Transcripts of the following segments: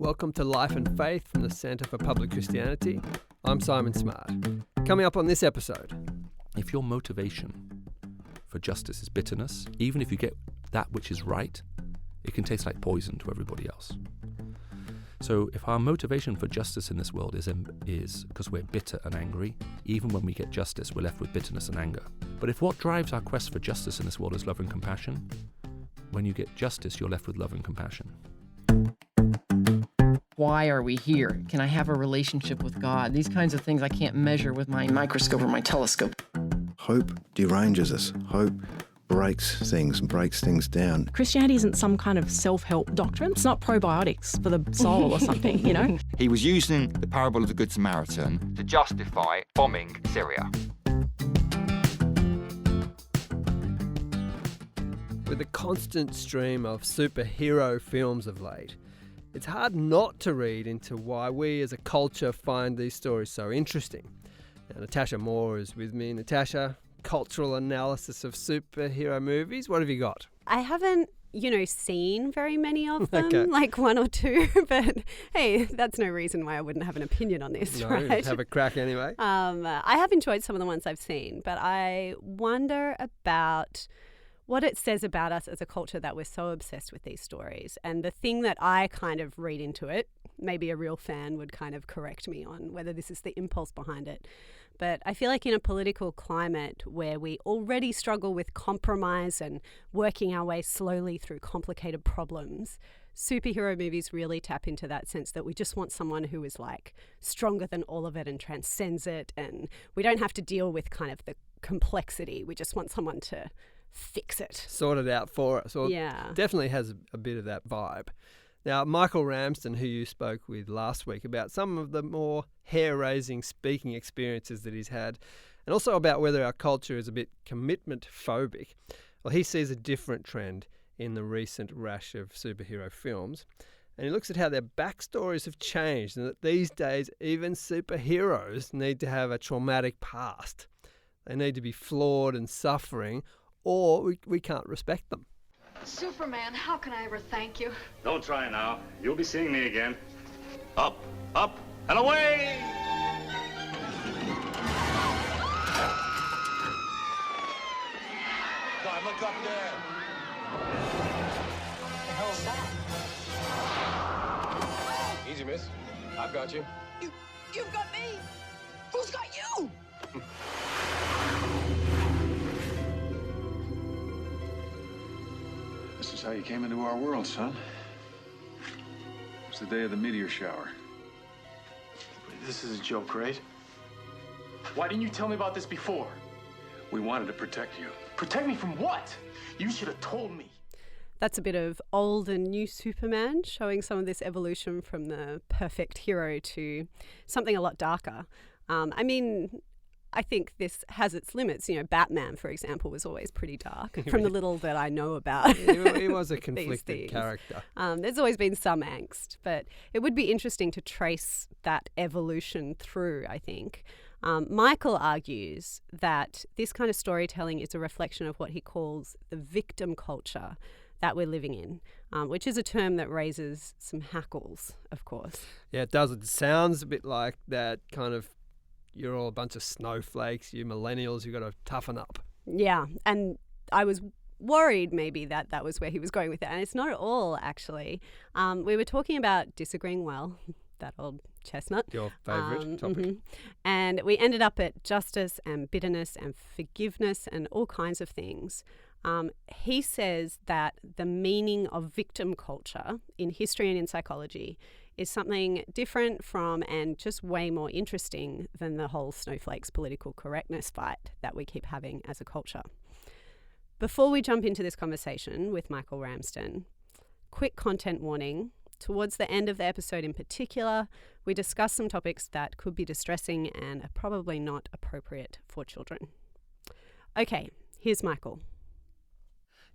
Welcome to Life and Faith from the Centre for Public Christianity. I'm Simon Smart. Coming up on this episode. If your motivation for justice is bitterness, even if you get that which is right, it can taste like poison to everybody else. So if our motivation for justice in this world is because we're bitter and angry, even when we get justice, we're left with bitterness and anger. But if what drives our quest for justice in this world is love and compassion, when you get justice, you're left with love and compassion. Why are we here? Can I have a relationship with God? These kinds of things I can't measure with my microscope or my telescope. Hope deranges us. Hope breaks things and breaks things down. Christianity isn't some kind of self-help doctrine. It's not probiotics for the soul or something, you know? He was using the parable of the Good Samaritan to justify bombing Syria. With a constant stream of superhero films of late, it's hard not to read into why we as a culture find these stories so interesting. Now, Natasha Moore is with me. Natasha, cultural analysis of superhero movies. What have you got? I haven't, seen very many of them, Okay. like one or two, but hey, that's no reason why I wouldn't have an opinion on this, No, right? just have a crack anyway. I have enjoyed some of the ones I've seen, but I wonder about what it says about us as a culture that we're so obsessed with these stories. And the thing that I kind of read into it, maybe a real fan would kind of correct me on whether this is the impulse behind it. But I feel like in a political climate where we already struggle with compromise and working our way slowly through complicated problems, superhero movies really tap into that sense that we just want someone who is like stronger than all of it and transcends it. And we don't have to deal with kind of the complexity. We just want someone to fix it. Sort it out for us. Well, yeah. Definitely has a bit of that vibe. Now, Michael Ramsden, who you spoke with last week about some of the more hair-raising speaking experiences that he's had, and also about whether our culture is a bit commitment phobic, well, he sees a different trend in the recent rash of superhero films. And he looks at how their backstories have changed and that these days even superheroes need to have a traumatic past. They need to be flawed and suffering, or we can't respect them. Superman, how can I ever thank you? Don't try now. You'll be seeing me again. Up, up, and away! God, look up there. What the hell is that? Easy, miss. I've got you. You've got me! Who's got you? This is how you came into our world, son. It's the day of the meteor shower. This is a joke, right? Why didn't you tell me about this before? We wanted to protect you. Protect me from what? You should have told me. That's a bit of old and new Superman, showing some of this evolution from the perfect hero to something a lot darker. I think this has its limits. Batman, for example, was always pretty dark, from the little that I know about. He was a conflicted character. There's always been some angst, but it would be interesting to trace that evolution through, I think. Michael argues that this kind of storytelling is a reflection of what he calls the victim culture that we're living in, which is a term that raises some hackles, of course. Yeah, it does. It sounds a bit like that kind of, you're all a bunch of snowflakes, you millennials, you've got to toughen up. Yeah, and I was worried maybe that was where he was going with it, and it's not at all, actually. We were talking about disagreeing well, that old chestnut. Your favourite topic. Mm-hmm. And we ended up at justice and bitterness and forgiveness and all kinds of things. He says that the meaning of victim culture in history and in psychology is something different from and just way more interesting than the whole snowflakes political correctness fight that we keep having as a culture. Before we jump into this conversation with Michael Ramsden, quick content warning. Towards the end of the episode in particular, we discuss some topics that could be distressing and are probably not appropriate for children. Okay, here's Michael.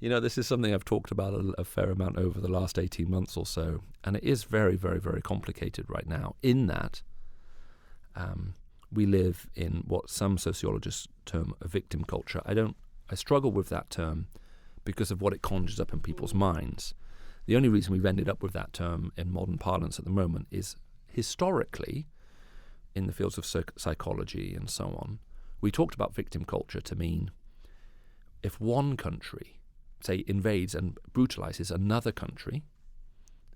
This is something I've talked about a fair amount over the last 18 months or so, and it is very, very, very complicated right now in that we live in what some sociologists term a victim culture. I struggle with that term because of what it conjures up in people's minds. The only reason we've ended up with that term in modern parlance at the moment is historically, in the fields of psychology and so on, we talked about victim culture to mean if one country, say, invades and brutalizes another country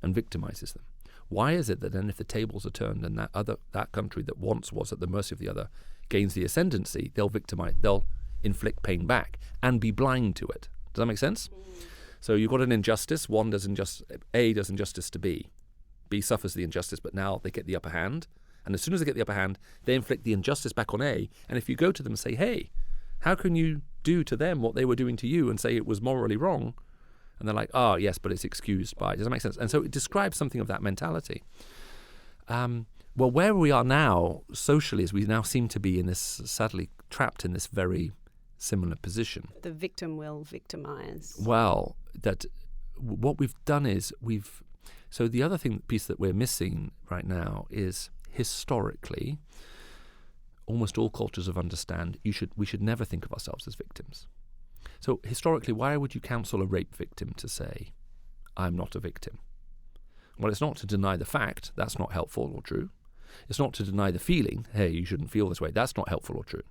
and victimizes them, why is it that then if the tables are turned and that country that once was at the mercy of the other gains the ascendancy, they'll inflict pain back and be blind to it? Does that make sense? So you've got an injustice. A does injustice to B. B suffers the injustice, but now they get the upper hand. And as soon as they get the upper hand, they inflict the injustice back on A. And if you go to them and say, hey, how can you do to them what they were doing to you, and say it was morally wrong? And they're like, oh, yes, but it's excused by. Does that make sense? And so it describes something of that mentality. Well, where we are now socially is we now seem to be in this, sadly, trapped in this very similar position. The victim will victimize. Well, that what we've done is so the other piece that we're missing right now is historically, almost all cultures have understand we should never think of ourselves as victims. So historically, why would you counsel a rape victim to say, I'm not a victim? Well, it's not to deny the fact, that's not helpful or true. It's not to deny the feeling, hey, you shouldn't feel this way, that's not helpful or true.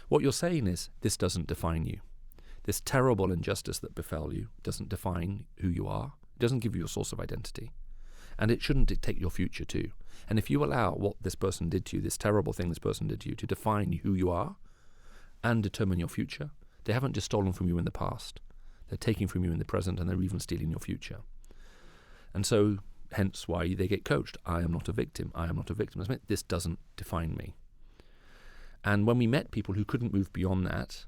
What you're saying is, this doesn't define you. This terrible injustice that befell you doesn't define who you are. It doesn't give you a source of identity. And it shouldn't dictate your future too. And if you allow what this person did to you, this terrible thing this person did to you, to define who you are and determine your future, they haven't just stolen from you in the past. They're taking from you in the present, and they're even stealing your future. And so, hence why they get coached. I am not a victim. I am not a victim. This doesn't define me. And when we met people who couldn't move beyond that,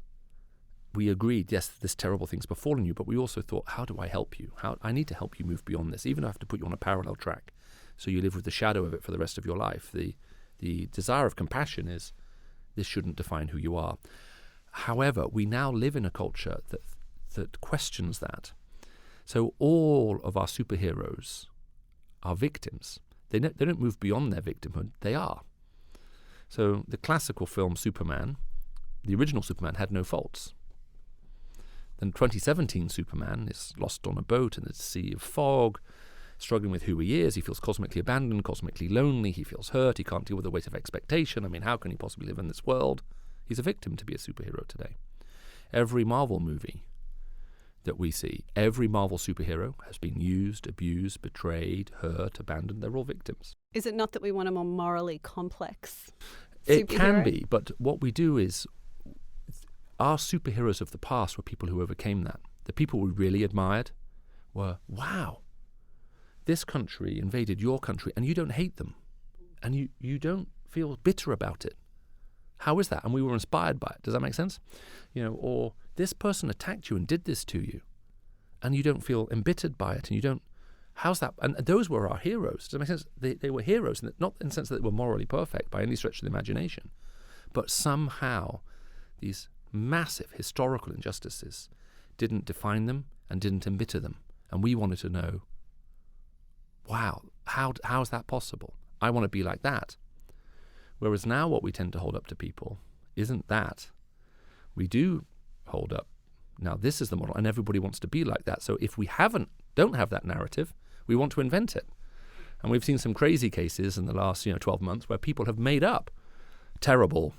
we agreed, yes, this terrible thing's befallen you, but we also thought, how do I help you? I need to help you move beyond this, even if I have to put you on a parallel track, so you live with the shadow of it for the rest of your life. The desire of compassion is, this shouldn't define who you are. However, we now live in a culture that questions that. So all of our superheroes are victims. They don't move beyond their victimhood. They are. So the classical film Superman, the original Superman, had no faults. Then 2017 Superman is lost on a boat in the sea of fog, struggling with who he is. He feels cosmically abandoned, cosmically lonely. He feels hurt. He can't deal with the weight of expectation. I mean, how can he possibly live in this world? He's a victim to be a superhero today. Every Marvel movie that we see, every Marvel superhero has been used, abused, betrayed, hurt, abandoned. They're all victims. Is it not that we want a more morally complex It superhero? can be, but what we do is, our superheroes of the past were people who overcame that. The people we really admired were, wow, this country invaded your country and you don't hate them and you don't feel bitter about it. How is that? And we were inspired by it. Does that make sense? Or this person attacked you and did this to you and you don't feel embittered by it and you don't, how's that? And those were our heroes. Does that make sense? They were heroes, not in the sense that they were morally perfect by any stretch of the imagination, but somehow these massive historical injustices didn't define them and didn't embitter them. And we wanted to know, wow, how is that possible? I want to be like that. Whereas now what we tend to hold up to people isn't that. We do hold up, now this is the model, and everybody wants to be like that. So if we don't have that narrative, we want to invent it. And we've seen some crazy cases in the last 12 months where people have made up terrible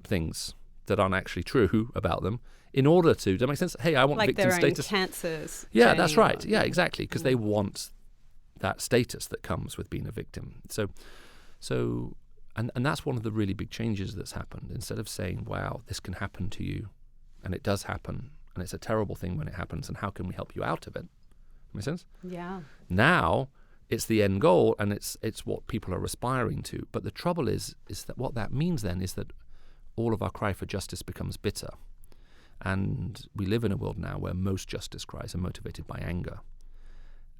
things that aren't actually true about them in order to, does that make sense? Hey, I want like victim their status. Own cancers. Yeah, that's right. Yeah, exactly. Because they want that status that comes with being a victim. And that's one of the really big changes that's happened. Instead of saying, wow, this can happen to you, and it does happen, and it's a terrible thing when it happens, and how can we help you out of it? Make sense? Yeah. Now, it's the end goal, and it's what people are aspiring to. But the trouble is that what that means then is that all of our cry for justice becomes bitter. And we live in a world now where most justice cries are motivated by anger.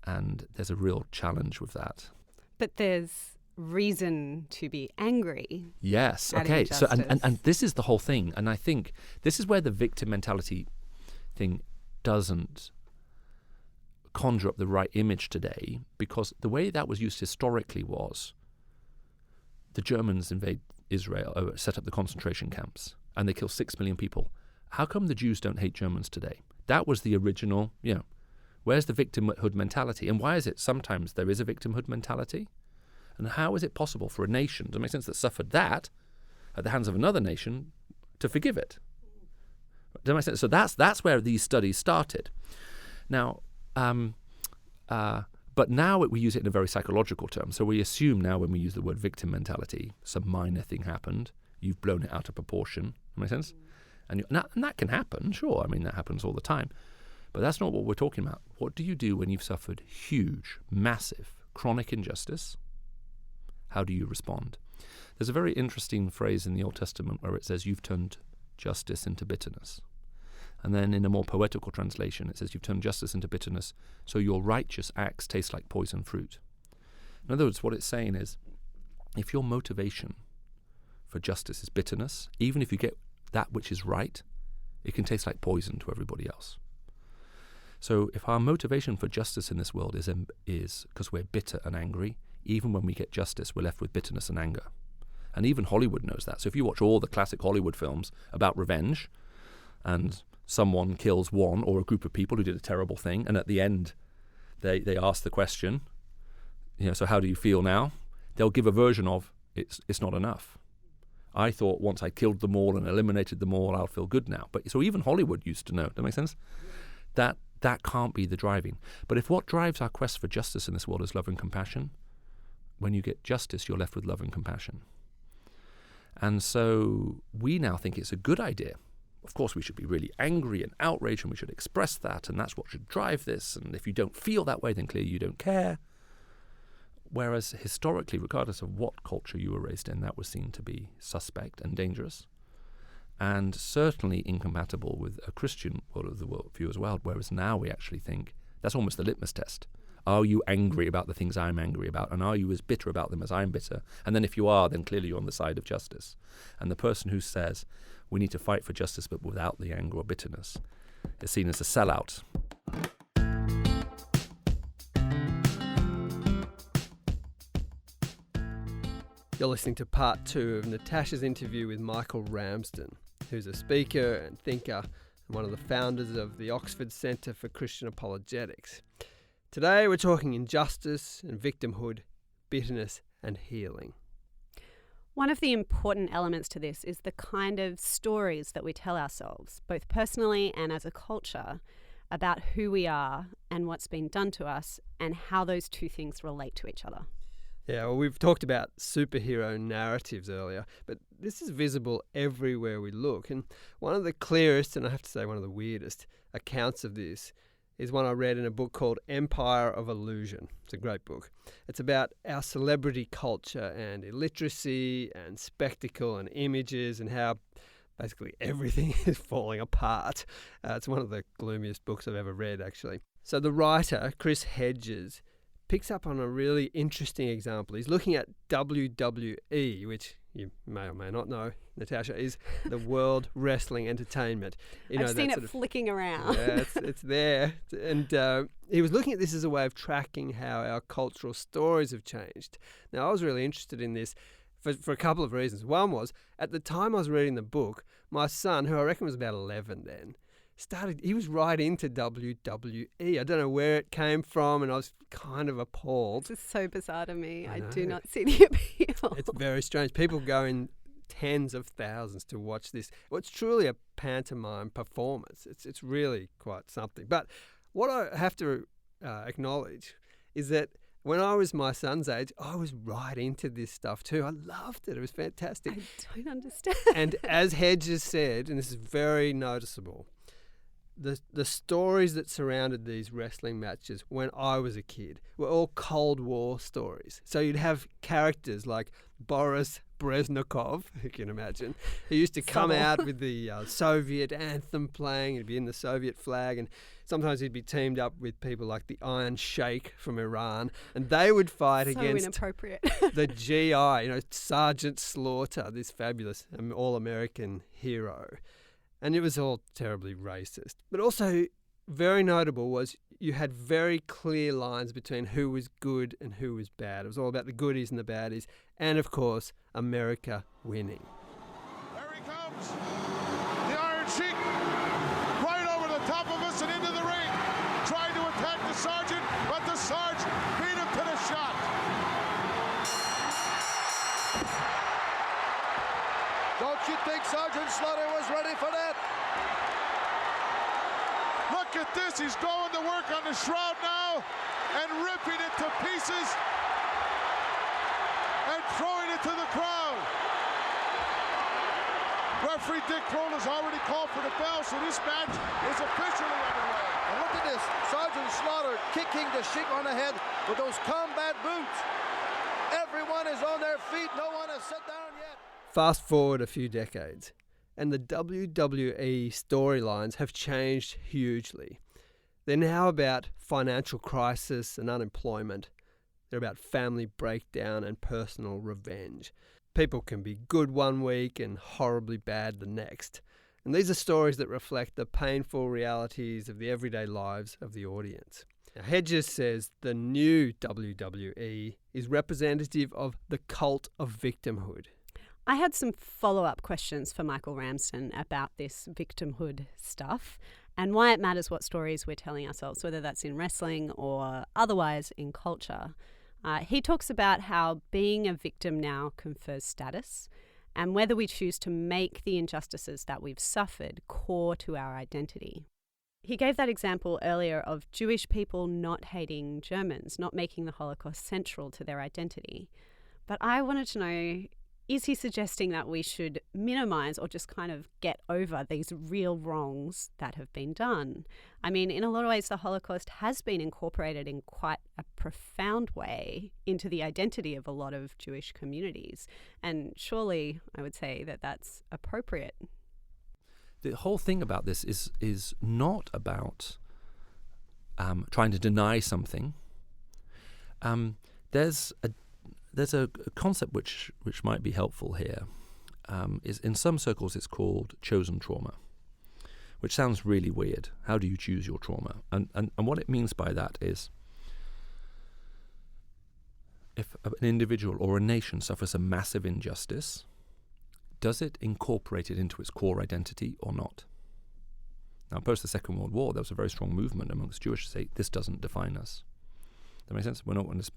And there's a real challenge with that. But there's reason to be angry. Yes. At Okay. injustice. So and this is the whole thing. And I think this is where the victim mentality thing doesn't conjure up the right image today, because the way that was used historically was the Germans invade Israel, set up the concentration camps, and they kill 6 million people. How come the Jews don't hate Germans today? That was the original, Where's the victimhood mentality? And why is it sometimes there is a victimhood mentality? And how is it possible for a nation, does it make sense, that suffered that at the hands of another nation to forgive it? Does that make sense? So that's where these studies started. Now, but now we use it in a very psychological term. So we assume now when we use the word victim mentality, some minor thing happened, you've blown it out of proportion. Does that make sense? And that can happen, sure. I mean, that happens all the time. But that's not what we're talking about. What do you do when you've suffered huge, massive, chronic injustice? How do you respond? There's a very interesting phrase in the Old Testament where it says you've turned justice into bitterness. And then in a more poetical translation, it says you've turned justice into bitterness, so your righteous acts taste like poison fruit. In other words, what it's saying is, if your motivation for justice is bitterness, even if you get that which is right, it can taste like poison to everybody else. So if our motivation for justice in this world is because we're bitter and angry, even when we get justice, we're left with bitterness and anger. And even Hollywood knows that. So if you watch all the classic Hollywood films about revenge, and someone kills one or a group of people who did a terrible thing, and at the end they ask the question, so how do you feel now? They'll give a version of, it's not enough. I thought once I killed them all and eliminated them all, I'll feel good now. But so even Hollywood used to know. Does that make sense? That can't be the driving. But if what drives our quest for justice in this world is love and compassion, when you get justice, you're left with love and compassion. And so we now think it's a good idea. Of course, we should be really angry and outraged, and we should express that, and that's what should drive this. And if you don't feel that way, then clearly you don't care. Whereas historically, regardless of what culture you were raised in, that was seen to be suspect and dangerous, and certainly incompatible with a Christian world of the worldview as well. Whereas now we actually think that's almost the litmus test. Are you angry about the things I'm angry about? And are you as bitter about them as I'm bitter? And then if you are, then clearly you're on the side of justice. And the person who says we need to fight for justice but without the anger or bitterness is seen as a sellout. You're listening to part 2 of Natasha's interview with Michael Ramsden, who's a speaker and thinker and one of the founders of the Oxford Centre for Christian Apologetics. Today we're talking injustice and victimhood, bitterness and healing. One of the important elements to this is the kind of stories that we tell ourselves, both personally and as a culture, about who we are and what's been done to us and how those two things relate to each other. Yeah, well, we've talked about superhero narratives earlier, but this is visible everywhere we look. And one of the clearest, and I have to say one of the weirdest, accounts of this is one I read in a book called Empire of Illusion. It's a great book. It's about our celebrity culture and illiteracy and spectacle and images and how basically everything is falling apart. It's one of the gloomiest books I've ever read, actually. So the writer, Chris Hedges, picks up on a really interesting example. He's looking at WWE, which you may or may not know, Natasha, is the World Wrestling Entertainment. I've seen it flicking around. Yeah, it's there. And he was looking at this as a way of tracking how our cultural stories have changed. Now, I was really interested in this for a couple of reasons. One was, at the time I was reading the book, my son, who I reckon was about 11 then, he was right into WWE. I don't know where it came from, and I was kind of appalled. This is so bizarre to me. I do not see the appeal. It's very strange. People go in tens of thousands to watch this. Well, it's truly a pantomime performance. It's really quite something. But what I have to acknowledge is that when I was my son's age, I was right into this stuff too. I loved it. It was fantastic. I don't understand. And as Hedges said, and this is very noticeable, the stories that surrounded these wrestling matches when I was a kid were all Cold War stories. So you'd have characters like Boris Brezhnev, you can imagine, who used to come out with the Soviet anthem playing. He'd be in the Soviet flag, and sometimes he'd be teamed up with people like the Iron Sheikh from Iran, and they would fight against inappropriate. the GI, Sergeant Slaughter, this fabulous all-American hero. And it was all terribly racist. But also very notable was you had very clear lines between who was good and who was bad. It was all about the goodies and the baddies. And, of course, America winning. There he comes. The Iron Sheik right over the top of us and into the ring. Trying to attack Sergeant Slaughter was ready for that. Look at this. He's going to work on the shroud now and ripping it to pieces and throwing it to the crowd. Referee Dick Kroll has already called for the bell, so this match is officially underway. And look at this, Sergeant Slaughter kicking the Sheik on the head with those combat boots. Everyone is on their feet, no one has sat down yet. Fast forward a few decades, and the WWE storylines have changed hugely. They're now about financial crisis and unemployment. They're about family breakdown and personal revenge. People can be good one week and horribly bad the next. And these are stories that reflect the painful realities of the everyday lives of the audience. Now, Hedges says the new WWE is representative of the cult of victimhood. I had some follow-up questions for Michael Ramsden about this victimhood stuff and why it matters what stories we're telling ourselves, whether that's in wrestling or otherwise in culture. He talks about how being a victim now confers status and whether we choose to make the injustices that we've suffered core to our identity. He gave that example earlier of Jewish people not hating Germans, not making the Holocaust central to their identity. But I wanted to know, is he suggesting that we should minimise or just kind of get over these real wrongs that have been done? I mean, in a lot of ways, the Holocaust has been incorporated in quite a profound way into the identity of a lot of Jewish communities. And surely I would say that that's appropriate. The whole thing about this is not about trying to deny something. There's a concept which might be helpful here. Is in some circles it's called chosen trauma, which sounds really weird. How do you choose your trauma? And what it means by that is, if an individual or a nation suffers a massive injustice, does it incorporate it into its core identity or not? Now, post the Second World War, there was a very strong movement amongst Jewish to say, this doesn't define us. That makes sense? We're not going to,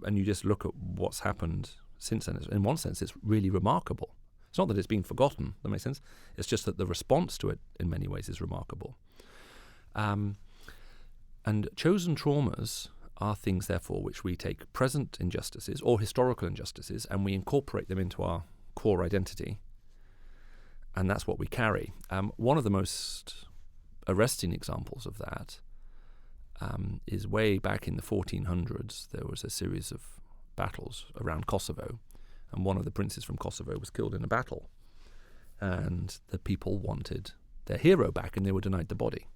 and you just look at what's happened since then. In one sense, it's really remarkable. It's not that it's been forgotten. That makes sense? It's just that the response to it, in many ways, is remarkable. And chosen traumas are things, therefore, which we take present injustices or historical injustices and we incorporate them into our core identity. And that's what we carry. One of the most arresting examples of that is way back in the 1400s. There was a series of battles around Kosovo, and one of the princes from Kosovo was killed in a battle. And the people wanted their hero back, and they were denied the body.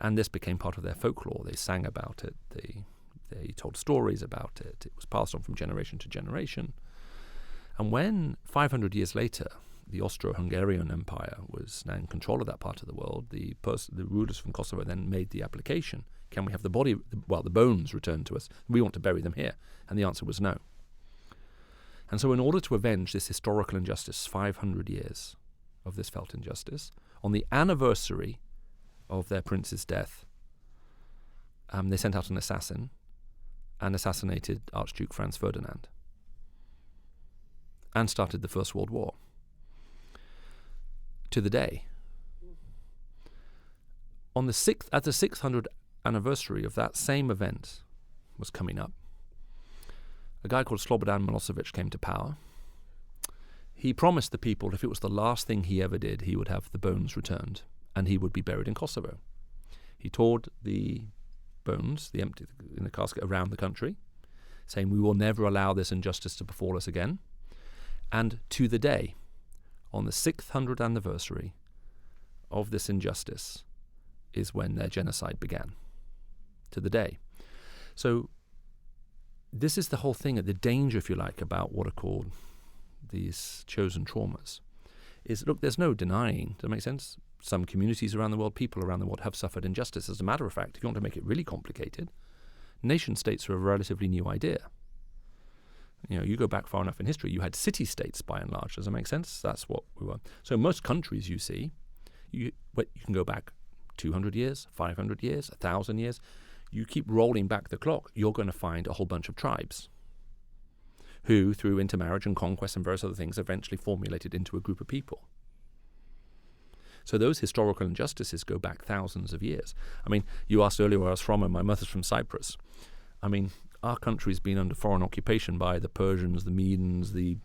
And this became part of their folklore. They sang about it. They told stories about it. It was passed on from generation to generation. And when 500 years later, the Austro-Hungarian Empire was now in control of that part of the world, the rulers from Kosovo then made the application, can we have the bones returned to us? We want to bury them here. And the answer was no. And so in order to avenge this historical injustice, 500 years of this felt injustice, on the anniversary of their prince's death, they sent out an assassin and assassinated Archduke Franz Ferdinand and started the First World War. To the day. At the 600th anniversary of that same event was coming up, a guy called Slobodan Milosevic came to power. He promised the people if it was the last thing he ever did, he would have the bones returned and he would be buried in Kosovo. He toured the bones, in the casket, around the country, saying we will never allow this injustice to befall us again. And to the day, on the 600th anniversary of this injustice, is when their genocide began. To the day. So this is the whole thing, the danger, if you like, about what are called these chosen traumas. Is, look, there's no denying, does that make sense? Some communities around the world, people around the world have suffered injustice. As a matter of fact, if you want to make it really complicated, nation-states are a relatively new idea. You go back far enough in history, you had city-states by and large. Does that make sense? That's what we were. So most countries you see, you can go back 200 years, 500 years, 1,000 years. You keep rolling back the clock, you're going to find a whole bunch of tribes who, through intermarriage and conquest and various other things, eventually formulated into a group of people. So those historical injustices go back thousands of years. I mean, you asked earlier where I was from, and my mother's from Cyprus. I mean, our country's been under foreign occupation by the Persians, the Medans, the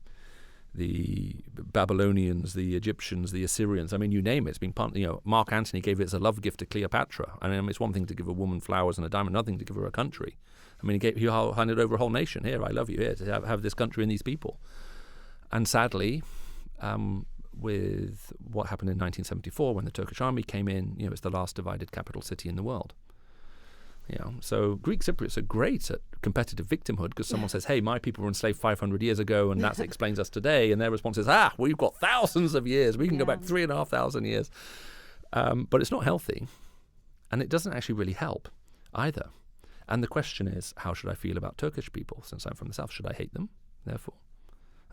Babylonians, the Egyptians, the Assyrians. I mean, you name it. It's been part. Mark Antony gave it as a love gift to Cleopatra. I mean, it's one thing to give a woman flowers and a diamond, another thing to give her a country. I mean, he handed over a whole nation. Here, I love you. Here, to have this country and these people. And sadly, with what happened in 1974 when the Turkish army came in, it's the last divided capital city in the world. So Greek Cypriots are great at competitive victimhood because someone says, hey, my people were enslaved 500 years ago and that explains us today. And their response is, we've got thousands of years. We can go back 3,500 years. But it's not healthy. And it doesn't actually really help either. And the question is, how should I feel about Turkish people? Since I'm from the south, should I hate them, therefore?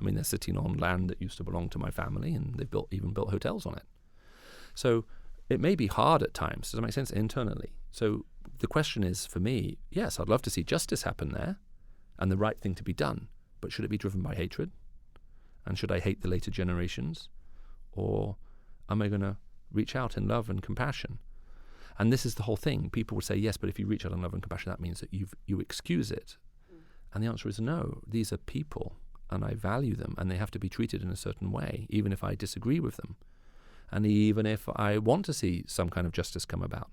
I mean, they're sitting on land that used to belong to my family and they've even built hotels on it. So it may be hard at times. Does that make sense? Internally. So the question is, for me, yes, I'd love to see justice happen there and the right thing to be done. But should it be driven by hatred? And should I hate the later generations? Or am I going to reach out in love and compassion? And this is the whole thing. People would say, yes, but if you reach out in love and compassion, that means that you excuse it. And the answer is no. These are people, and I value them, and they have to be treated in a certain way, even if I disagree with them. And even if I want to see some kind of justice come about.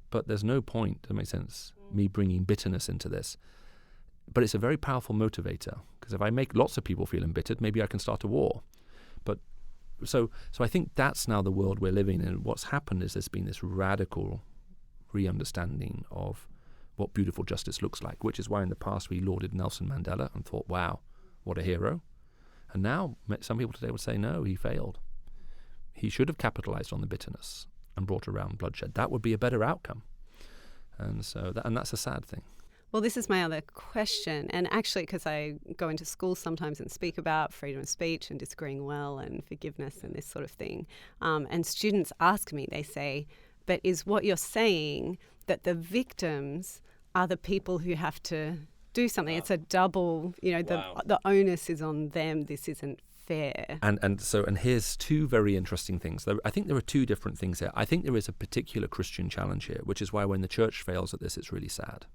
But there's no point, does that make sense, me bringing bitterness into this. But it's a very powerful motivator, because if I make lots of people feel embittered, maybe I can start a war. But so I think that's now the world we're living in. What's happened is there's been this radical re-understanding of what beautiful justice looks like, which is why in the past we lauded Nelson Mandela and thought, wow, what a hero. And now some people today would say, no, he failed. He should have capitalized on the bitterness and brought around bloodshed. That would be a better outcome. And so that's a sad thing. Well, this is my other question. And actually, because I go into schools sometimes and speak about freedom of speech and disagreeing well and forgiveness and this sort of thing. And students ask me, they say, but is what you're saying that the victims are the people who have to do something? Wow. It's a double, the onus is on them. This isn't fair. And here's two very interesting things. I think there are two different things here. I think there is a particular Christian challenge here, which is why when the church fails at this, it's really sad.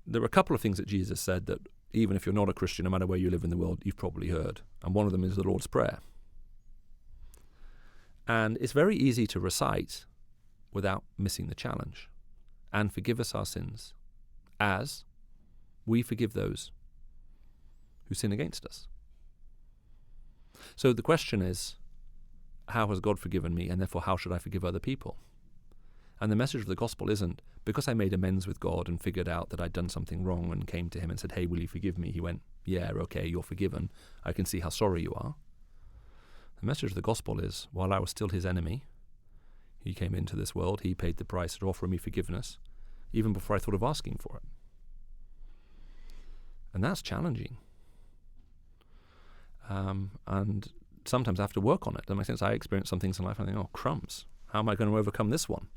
There are a couple of things that Jesus said that even if you're not a Christian, no matter where you live in the world, you've probably heard. And one of them is the Lord's Prayer. And it's very easy to recite without missing the challenge. And forgive us our sins as we forgive those who sin against us. So the question is, how has God forgiven me, and therefore how should I forgive other people? And the message of the gospel isn't, because I made amends with God and figured out that I'd done something wrong and came to him and said, hey, will you forgive me? He went, yeah, okay, you're forgiven. I can see how sorry you are. The message of the gospel is, while I was still his enemy, he came into this world, he paid the price to offer me forgiveness, even before I thought of asking for it. And that's challenging. And sometimes I have to work on it. That makes sense. I experience some things in life and I think, oh, crumbs, how am I going to overcome this one?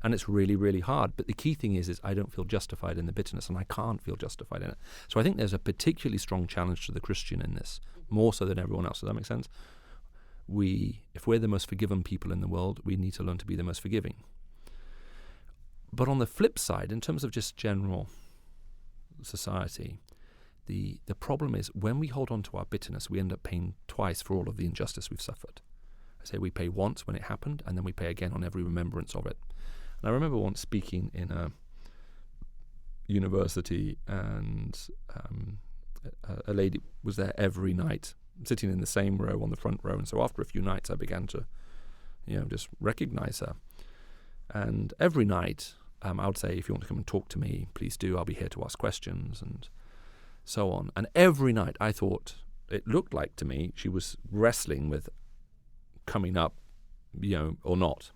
And it's really, really hard. But the key thing is I don't feel justified in the bitterness, and I can't feel justified in it. So I think there's a particularly strong challenge to the Christian in this, more so than everyone else. Does that make sense? If we're the most forgiven people in the world, we need to learn to be the most forgiving. But on the flip side, in terms of just general society, the problem is when we hold on to our bitterness, we end up paying twice for all of the injustice we've suffered. I say we pay once when it happened, and then we pay again on every remembrance of it. And I remember once speaking in a university, and a lady was there every night, sitting in the same row on the front row. And so after a few nights, I began to, just recognize her. And every night, I would say, if you want to come and talk to me, please do. I'll be here to ask questions and so on. And every night I thought, it looked like to me, she was wrestling with coming up, or not.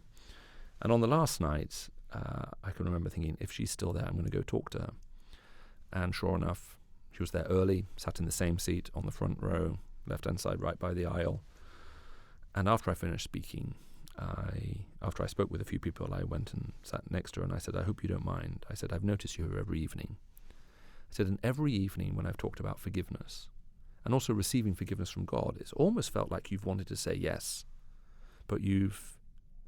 And on the last night, I can remember thinking, if she's still there, I'm going to go talk to her. And sure enough, she was there early, sat in the same seat on the front row, left-hand side, right by the aisle. And after I finished speaking, after I spoke with a few people, I went and sat next to her and I said, I hope you don't mind. I said, I've noticed you here every evening. I said, and every evening when I've talked about forgiveness and also receiving forgiveness from God, it's almost felt like you've wanted to say yes, but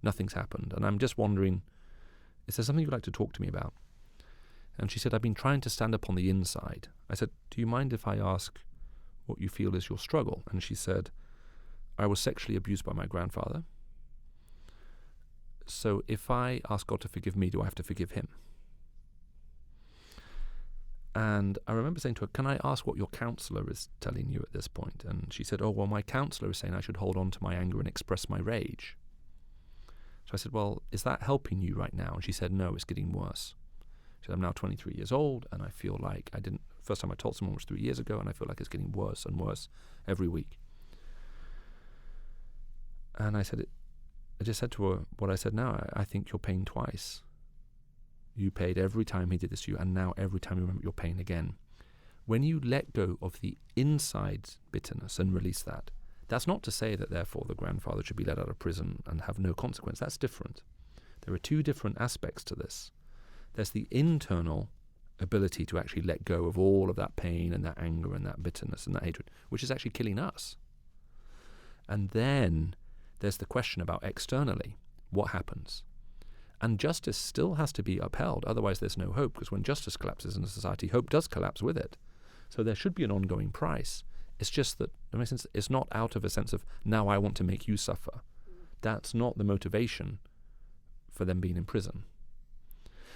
nothing's happened. And I'm just wondering, is there something you'd like to talk to me about? And she said, I've been trying to stand up on the inside. I said, do you mind if I ask what you feel is your struggle? And she said, I was sexually abused by my grandfather. So if I ask God to forgive me, do I have to forgive him? And I remember saying to her, can I ask what your counsellor is telling you at this point? And she said, oh, well, my counsellor is saying I should hold on to my anger and express my rage. So I said, well, is that helping you right now? And she said, no, it's getting worse. She said, I'm now 23 years old, and I feel like first time I told someone was 3 years ago, and I feel like it's getting worse and worse every week. And I just said to her what I said now, I think you're paying twice. You paid every time he did this to you, and now every time you remember, you're paying again. When you let go of the inside bitterness and release that, that's not to say that therefore the grandfather should be let out of prison and have no consequence. That's different. There are two different aspects to this. There's the internal ability to actually let go of all of that pain and that anger and that bitterness and that hatred, which is actually killing us. And then there's the question about externally, what happens? And justice still has to be upheld, otherwise there's no hope, because when justice collapses in a society, hope does collapse with it. So there should be an ongoing price. It's just that, in a sense, it's not out of a sense of, now I want to make you suffer. That's not the motivation for them being in prison.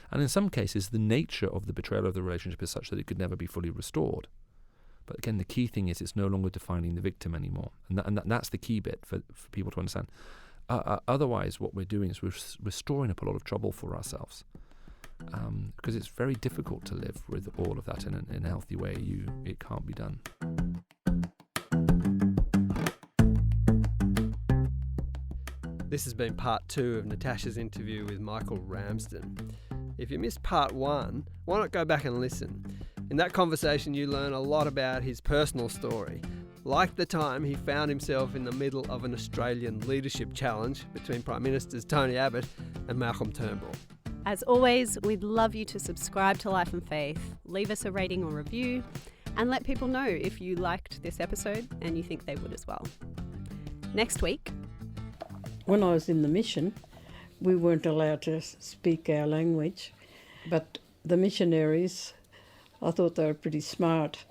And in some cases, the nature of the betrayal of the relationship is such that it could never be fully restored. But again, the key thing is it's no longer defining the victim anymore. And that's the key bit for people to understand. Otherwise, what we're doing is we're storing up a lot of trouble for ourselves. Because it's very difficult to live with all of that in a healthy way. It can't be done. This has been part 2 of Natasha's interview with Michael Ramsden. If you missed part 1, why not go back and listen? In that conversation, you learn a lot about his personal story, like the time he found himself in the middle of an Australian leadership challenge between Prime Ministers Tony Abbott and Malcolm Turnbull. As always, we'd love you to subscribe to Life and Faith, leave us a rating or review, and let people know if you liked this episode and you think they would as well. Next week. When I was in the mission, we weren't allowed to speak our language, but the missionaries, I thought they were pretty smart.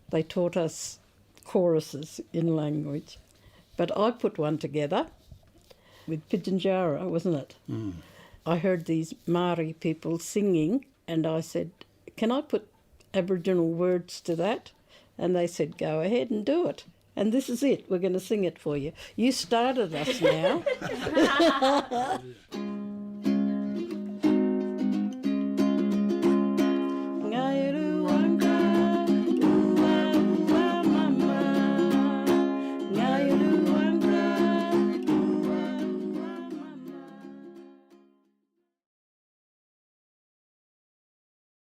They taught us choruses in language. But I put one together with Pitjantjatjara, wasn't it? Mm. I heard these Māori people singing, and I said, can I put Aboriginal words to that? And they said, go ahead and do it. And this is it. We're going to sing it for you. You started us now.